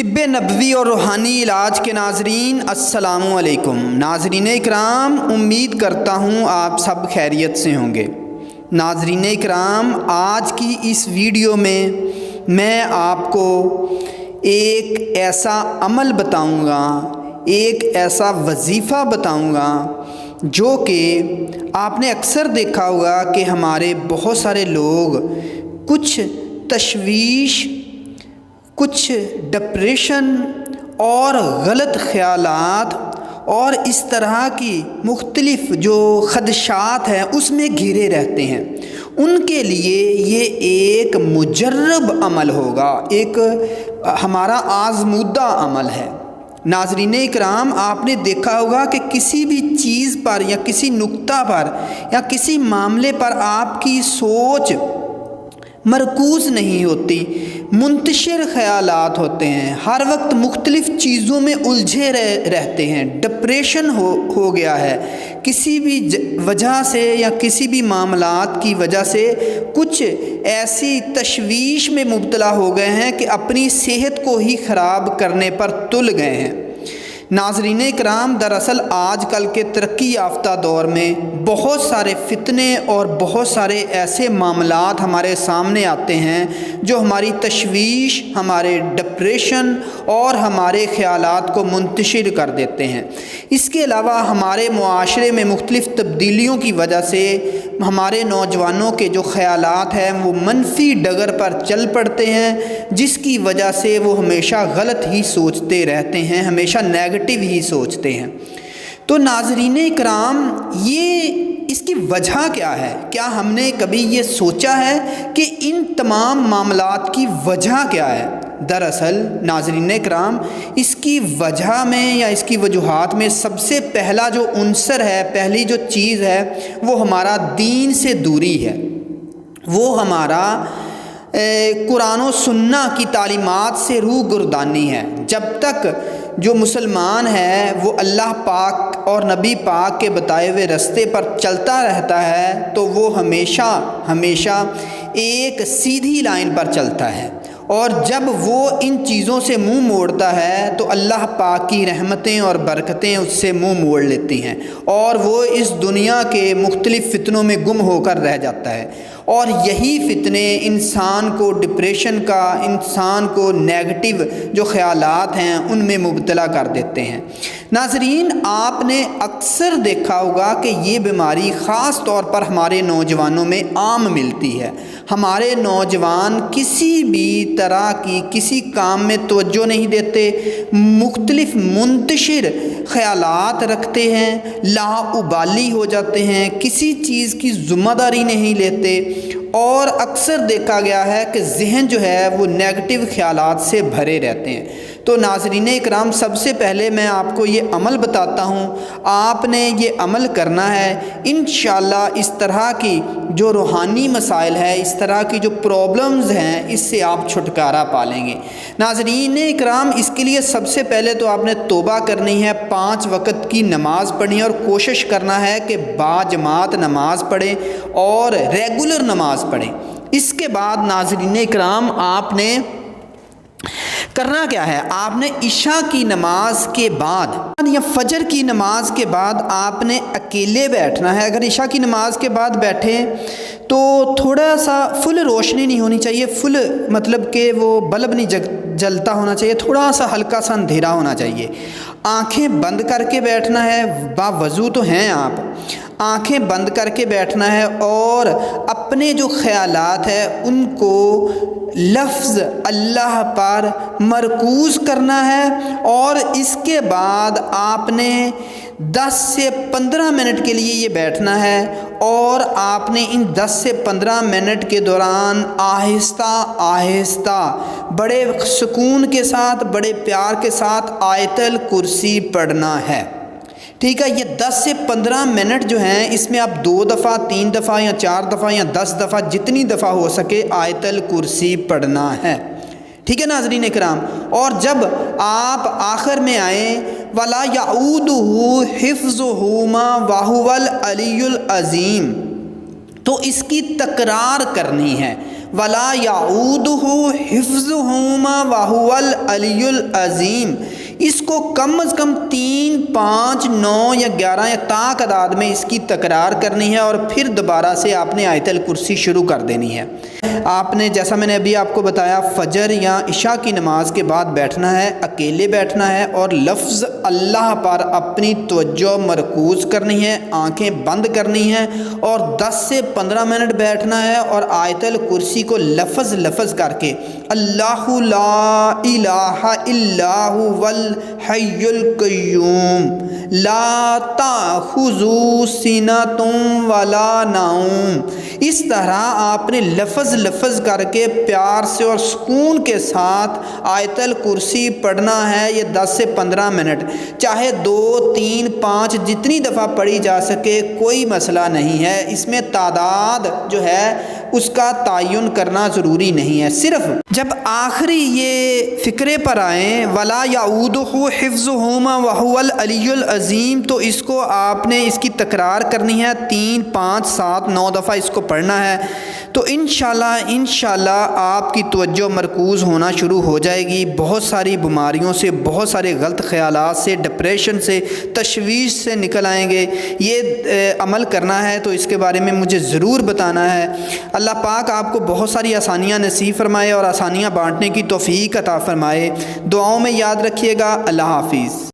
طب نبوی اور روحانی علاج کے ناظرین السلام علیکم۔ ناظرین اکرام، امید کرتا ہوں آپ سب خیریت سے ہوں گے۔ ناظرین اکرام، آج کی اس ویڈیو میں آپ کو ایک ایسا عمل بتاؤں گا، ایک ایسا وظیفہ بتاؤں گا جو کہ آپ نے اکثر دیکھا ہوگا کہ ہمارے بہت سارے لوگ کچھ تشویش، کچھ ڈپریشن اور غلط خیالات اور اس طرح کی مختلف جو خدشات ہیں اس میں گھرے رہتے ہیں۔ ان کے لیے یہ ایک مجرب عمل ہوگا، ایک ہمارا آزمودہ عمل ہے۔ ناظرین اکرام، آپ نے دیکھا ہوگا کہ کسی بھی چیز پر یا کسی نقطہ پر یا کسی معاملے پر آپ کی سوچ مرکوز نہیں ہوتی، منتشر خیالات ہوتے ہیں، ہر وقت مختلف چیزوں میں الجھے رہتے ہیں، ڈپریشن ہو گیا ہے، کسی بھی وجہ سے یا کسی بھی معاملات کی وجہ سے کچھ ایسی تشویش میں مبتلا ہو گئے ہیں کہ اپنی صحت کو ہی خراب کرنے پر تل گئے ہیں۔ ناظرین اکرام، دراصل آج کل کے ترقی یافتہ دور میں بہت سارے فتنے اور بہت سارے ایسے معاملات ہمارے سامنے آتے ہیں جو ہماری تشویش، ہمارے ڈپریشن اور ہمارے خیالات کو منتشر کر دیتے ہیں۔ اس کے علاوہ ہمارے معاشرے میں مختلف تبدیلیوں کی وجہ سے ہمارے نوجوانوں کے جو خیالات ہیں وہ منفی ڈگر پر چل پڑتے ہیں، جس کی وجہ سے وہ ہمیشہ غلط ہی سوچتے رہتے ہیں، ہمیشہ نیگیٹو ہی سوچتے ہیں۔ تو ناظرین اکرام، اس کی وجہ کیا ہے؟ کیا ہم نے کبھی یہ سوچا ہے کہ ان تمام معاملات کی وجہ کیا ہے؟ دراصل ناظرین اکرام، اس کی وجہ میں یا اس کی وجوہات میں سب سے پہلا جو عنصر ہے، پہلی جو چیز ہے، وہ ہمارا دین سے دوری ہے، وہ ہمارا قرآن و سنہ کی تعلیمات سے روگردانی ہے۔ جب تک جو مسلمان ہے وہ اللہ پاک اور نبی پاک کے بتائے ہوئے راستے پر چلتا رہتا ہے تو وہ ہمیشہ ایک سیدھی لائن پر چلتا ہے، اور جب وہ ان چیزوں سے منہ موڑتا ہے تو اللہ پاک کی رحمتیں اور برکتیں اس سے منہ موڑ لیتی ہیں اور وہ اس دنیا کے مختلف فتنوں میں گم ہو کر رہ جاتا ہے۔ اور یہی فتنے انسان کو ڈپریشن کا، انسان کو نیگیٹو جو خیالات ہیں ان میں مبتلا کر دیتے ہیں۔ ناظرین، آپ نے اکثر دیکھا ہوگا کہ یہ بیماری خاص طور پر ہمارے نوجوانوں میں عام ملتی ہے۔ ہمارے نوجوان کسی بھی طرح کی کسی کام میں توجہ نہیں دیتے، مختلف منتشر خیالات رکھتے ہیں، لاابالی ہو جاتے ہیں، کسی چیز کی ذمہ داری نہیں لیتے، اور اکثر دیکھا گیا ہے کہ ذہن جو ہے وہ نیگیٹو خیالات سے بھرے رہتے ہیں۔ تو ناظرین اکرام، سب سے پہلے میں آپ کو یہ عمل بتاتا ہوں، آپ نے یہ عمل کرنا ہے۔ انشاءاللہ اس طرح کی جو روحانی مسائل ہے، اس طرح کی جو پرابلمز ہیں، اس سے آپ چھٹکارا پا لیں گے۔ ناظرین اکرام، اس کے لیے سب سے پہلے تو آپ نے توبہ کرنی ہے، 5 وقت کی نماز پڑھنی ہے اور کوشش کرنا ہے کہ باجماعت نماز پڑھیں اور ریگولر نماز پڑھیں۔ اس کے بعد ناظرین اکرام، آپ نے کرنا کیا ہے؟ آپ نے عشاء کی نماز کے بعد یا فجر کی نماز کے بعد آپ نے اکیلے بیٹھنا ہے۔ اگر عشاء کی نماز کے بعد بیٹھیں تو تھوڑا سا فل روشنی نہیں ہونی چاہیے، فل مطلب کہ وہ بلب نہیں جلتا ہونا چاہیے، تھوڑا سا ہلکا سا اندھیرا ہونا چاہیے۔ آنکھیں بند کر کے بیٹھنا ہے، باوضو تو ہیں آپ، آنکھیں بند کر کے بیٹھنا ہے اور اپنے جو خیالات ہیں ان کو لفظ اللہ پر مرکوز کرنا ہے، اور اس کے بعد آپ نے 10 سے 15 منٹ کے لیے یہ بیٹھنا ہے، اور آپ نے ان 10 سے 15 منٹ کے دوران آہستہ آہستہ بڑے سکون کے ساتھ، بڑے پیار کے ساتھ آیت الکرسی پڑھنا ہے۔ ٹھیک ہے، یہ 10 سے 15 منٹ جو ہیں اس میں آپ 2 دفعہ، 3 دفعہ یا 4 دفعہ یا 10 دفعہ جتنی دفعہ ہو سکے آیت الکرسی پڑھنا ہے۔ ٹھیک ہے ناظرین اکرام، اور جب آپ آخر میں آئیں وَلَا يَعُودُهُ حِفْظُهُمَا وَهُوَ الْعَلِيُّ الْعَظِيمُ، تو اس کی تکرار کرنی ہے، ولا یعودہ حفظہما وہو العلی العظیم، اس کو کم از کم 3، 5، 9 یا 11 یا تا تعداد میں اس کی تکرار کرنی ہے، اور پھر دوبارہ سے آپ نے آیت الکرسی شروع کر دینی ہے۔ آپ نے جیسا میں نے ابھی آپ کو بتایا فجر یا عشاء کی نماز کے بعد بیٹھنا ہے، اکیلے بیٹھنا ہے، اور لفظ اللہ پر اپنی توجہ مرکوز کرنی ہے، آنکھیں بند کرنی ہیں، اور 10 سے 15 منٹ بیٹھنا ہے، اور آیت الکرسی کو لفظ لفظ کر کے اللہ لا الہ الا هو الحی القیوم لا تأخذہ سنۃ ولا نوم، اس طرح آپ نے لفظ لفظ کر کے پیار سے اور سکون کے ساتھ آیت الکرسی پڑھنا ہے۔ یہ 10 سے 15 منٹ، چاہے 2، 3، 5 جتنی دفعہ پڑھی جا سکے، کوئی مسئلہ نہیں ہے، اس میں تعداد جو ہے اس کا تعین کرنا ضروری نہیں ہے۔ صرف جب آخری یہ فقرے پر آئیں ولا یعودہ حفظہما وہو العلی العظیم، تو اس کو آپ نے اس کی تکرار کرنی ہے 3، 5، 7، 9 دفعہ اس کو پڑھنا ہے، تو انشاءاللہ آپ کی توجہ مرکوز ہونا شروع ہو جائے گی، بہت ساری بیماریوں سے، بہت سارے غلط خیالات سے، ڈپریشن سے، تشویش سے نکل آئیں گے۔ یہ عمل کرنا ہے تو اس کے بارے میں مجھے ضرور بتانا ہے۔ اللہ پاک آپ کو بہت ساری آسانیاں نصیب فرمائے اور آسانیاں بانٹنے کی توفیق عطا فرمائے۔ دعاؤں میں یاد رکھیے گا۔ اللہ حافظ۔